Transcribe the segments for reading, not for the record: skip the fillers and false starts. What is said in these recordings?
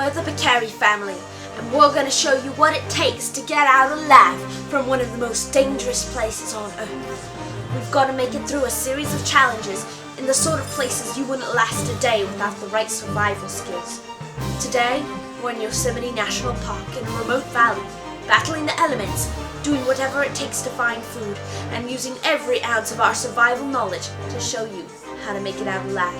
of the Pekary family, and we're going to show you what it takes to get out alive from one of the most dangerous places on Earth. We've got to make it through a series of challenges in the sort of places you wouldn't last a day without the right survival skills. Today, we're in Yosemite National Park in a remote valley, battling the elements, doing whatever it takes to find food, and using every ounce of our survival knowledge to show you how to make it out alive.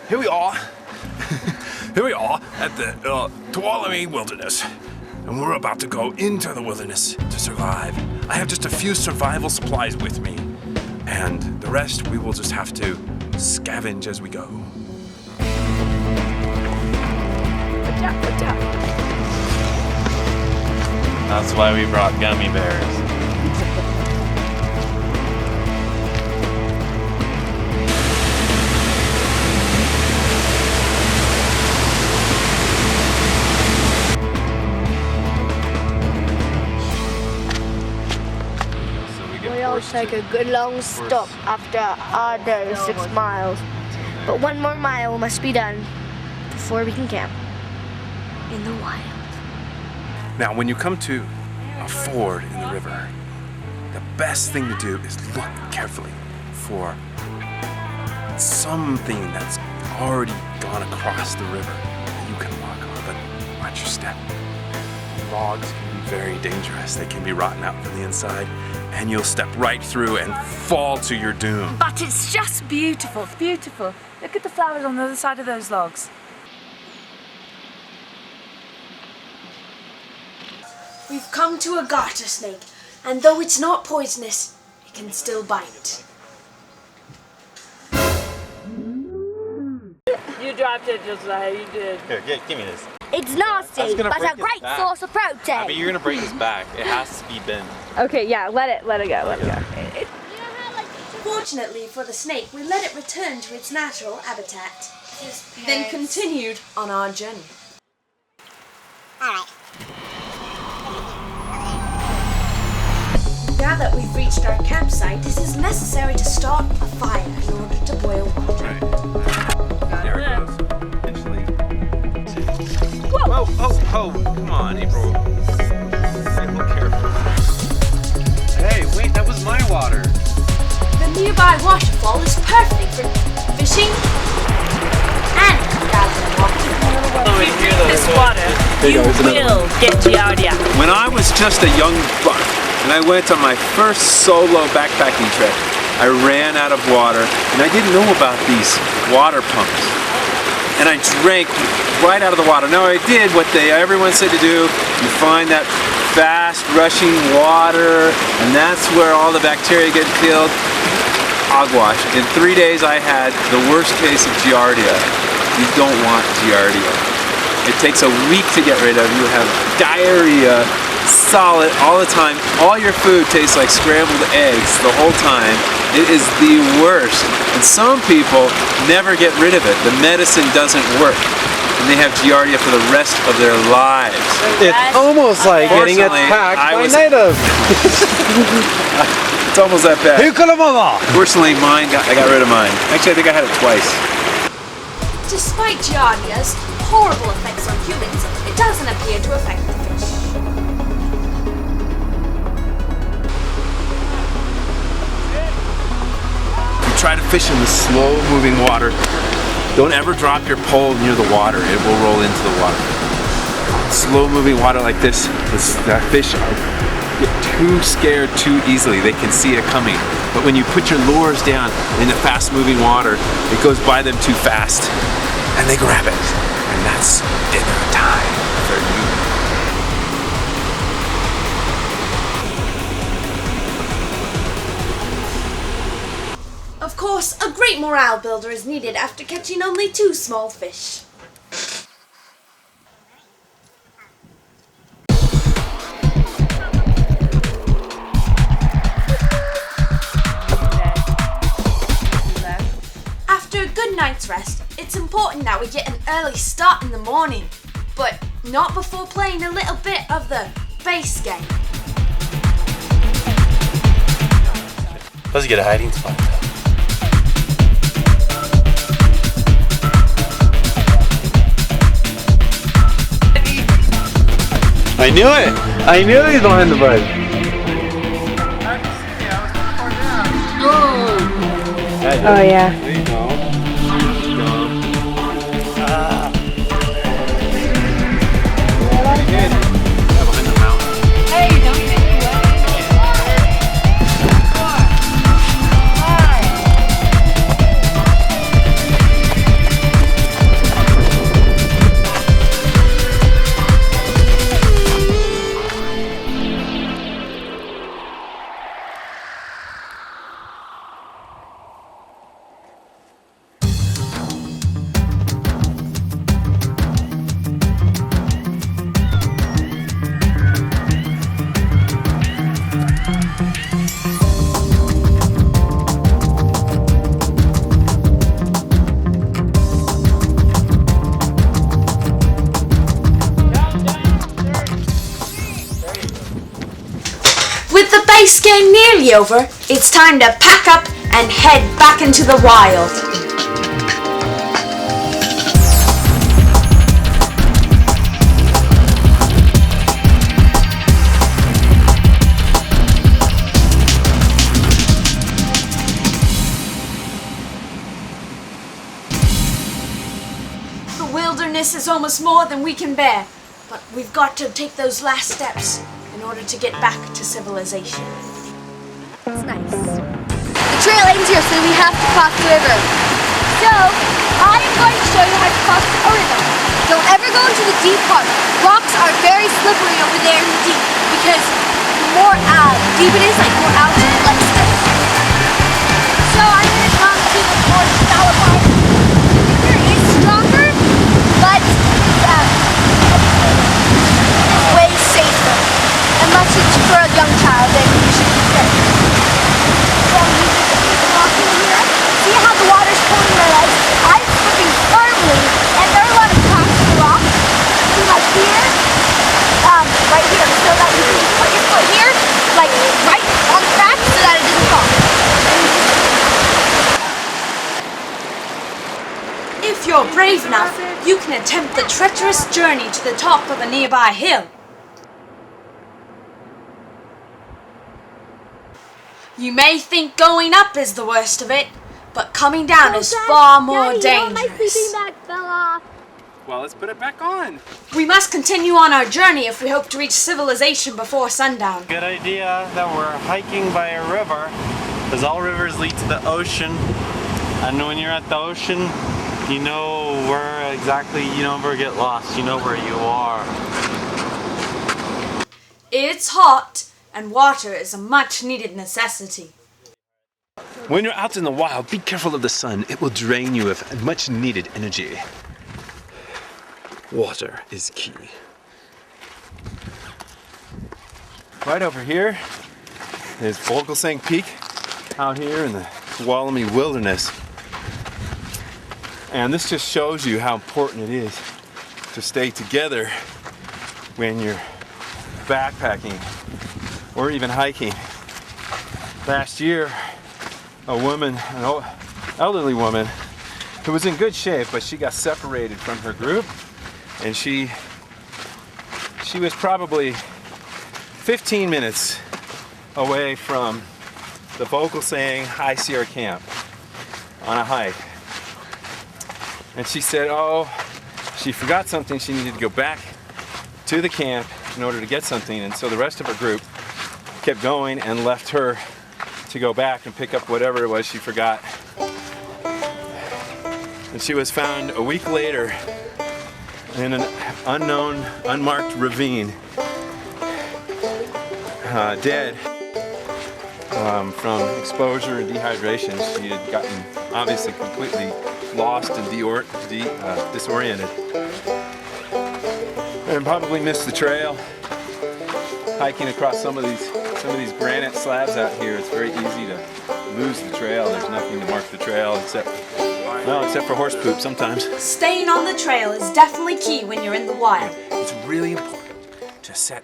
Here we are. Here we are at the Tuolumne Wilderness, and we're about to go into the wilderness to survive. I have just a few survival supplies with me, and the rest we will just have to scavenge as we go. That's why we brought gummy bears. We always take a good long stop after our day 6 miles. But 1 more mile must be done before we can camp in the wild. Now, when you come to a ford in the river, the best thing to do is look carefully for something that's already gone across the river that you can walk on, but watch your step. Logs can be very dangerous. They can be rotten out from the inside, and you'll step right through and fall to your doom. But it's just beautiful, beautiful. Look at the flowers on the other side of those logs. We've come to a garter snake, and though it's not poisonous, it can still bite. You dropped it just like you did. Here, give me this. It's nasty, but a great source of protein. But you're gonna break his back. It has to be bent. Okay, yeah, let it go. Fortunately for the snake, we let it return to its natural habitat, then continued on our journey. Alright. Now that we've reached our campsite, it is necessary to start a fire in order to boil water. Right. There it goes. Eventually. Whoa! Oh, come on, April. Be a little careful. Hey, wait, that was my water. The nearby waterfall is perfect for fishing and gathering water. If you drink this water, you will get giardia. When I was just a young buck and I went on my first solo backpacking trip, I ran out of water and I didn't know about these water pumps. And I drank right out of the water. Now I did what everyone said to do. You find that fast rushing water, and that's where all the bacteria get killed. Hogwash. In 3 days I had the worst case of giardia. You don't want giardia. It takes a week to get rid of. You have diarrhea, solid all the time. All your food tastes like scrambled eggs the whole time. It is the worst. And some people never get rid of it. The medicine doesn't work. And they have giardia for the rest of their lives. It's almost like getting attacked by natives. It's almost that bad. Fortunately, I got rid of mine. Actually, I think I had it twice. Despite giardia's horrible effects on humans, it doesn't appear to affect the fish. You try to fish in the slow-moving water. Don't ever drop your pole near the water. It will roll into the water. Slow-moving water like this, that fish get too scared too easily. They can see it coming. But when you put your lures down in the fast-moving water, it goes by them too fast, and they grab it. And that's dinner time for you. Of course, a great morale builder is needed after catching only 2 small fish. After a good night's rest, it's important that we get an early start in the morning, but not before playing a little bit of the base game. Let's get a hiding spot. I knew it! I knew he was behind the bud. Oh yeah. There you go. Behind the mountain. Hey, don't get in the way. With the base game nearly over, it's time to pack up and head back into the wild. The wilderness is almost more than we can bear, but we've got to take those last steps in order to get back to civilization. It's nice. The trail ends here, so we have to cross the river. So, I am going to show you how to cross a river. Don't ever go into the deep part. Rocks are very slippery over there in the deep because the more deep it is, like more out, less slippery. So I'm going to come to the more shallow part. The river is stronger, but it's way safer. Unless it's for a young child, then you should be safe. So you just walking here. See how the water's pulling my legs? I'm slipping firmly, and there are a lot of cracks in the rock. See, like here, right here, so that you can just put your foot here, like right on the crack, so that it doesn't fall. If you're brave enough, you can attempt the treacherous journey to the top of a nearby hill. You may think going up is the worst of it, but coming down is far more dangerous. Fell off. Well, let's put it back on. We must continue on our journey if we hope to reach civilization before sundown. Good idea that we're hiking by a river, because all rivers lead to the ocean. And when you're at the ocean, you know where exactly, you never get lost, you know where you are. It's hot, and water is a much needed necessity. When you're out in the wild, be careful of the sun. It will drain you of much needed energy. Water is key. Right over here is Vogelsang Peak, out here in the Tuolumne Wilderness. And this just shows you how important it is to stay together when you're backpacking or even hiking. Last year, a woman, an elderly woman, who was in good shape, but she got separated from her group, and she was probably 15 minutes away from the Vogelsang High Sierra camp on a hike. And she said, oh, she forgot something. She needed to go back to the camp in order to get something. And so the rest of her group kept going and left her to go back and pick up whatever it was she forgot. And she was found a week later in an unknown, unmarked ravine, dead from exposure and dehydration. She had gotten obviously completely lost and disoriented, and probably missed the trail. Hiking across some of these granite slabs out here, it's very easy to lose the trail. There's nothing to mark the trail except for horse poop sometimes. Staying on the trail is definitely key when you're in the wild. It's really important to set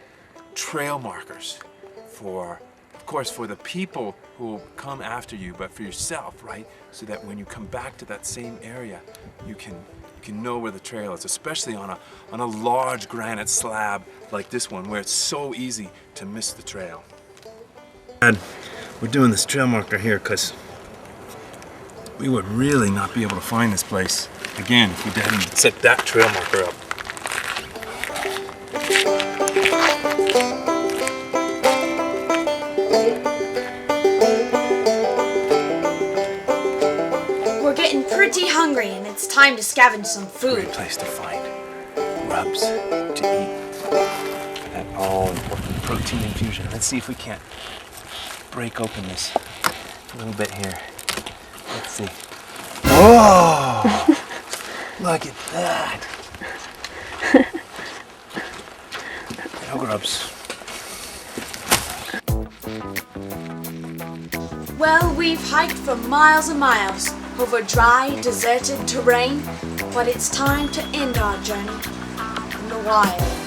trail markers for, of course, for the people who will come after you, but for yourself, right? So that when you come back to that same area, you can know where the trail is, especially on a large granite slab like this one, where it's so easy to miss the trail. And we're doing this trail marker here because we would really not be able to find this place again if we didn't set that trail marker up. We're getting pretty hungry and it's time to scavenge some food. Great place to find grubs to eat for that all-important protein infusion. Let's see if we can't break open this a little bit here. Let's see. Whoa! Look at that. No grubs. Well, we've hiked for miles and miles over dry, deserted terrain, but it's time to end our journey in the wild.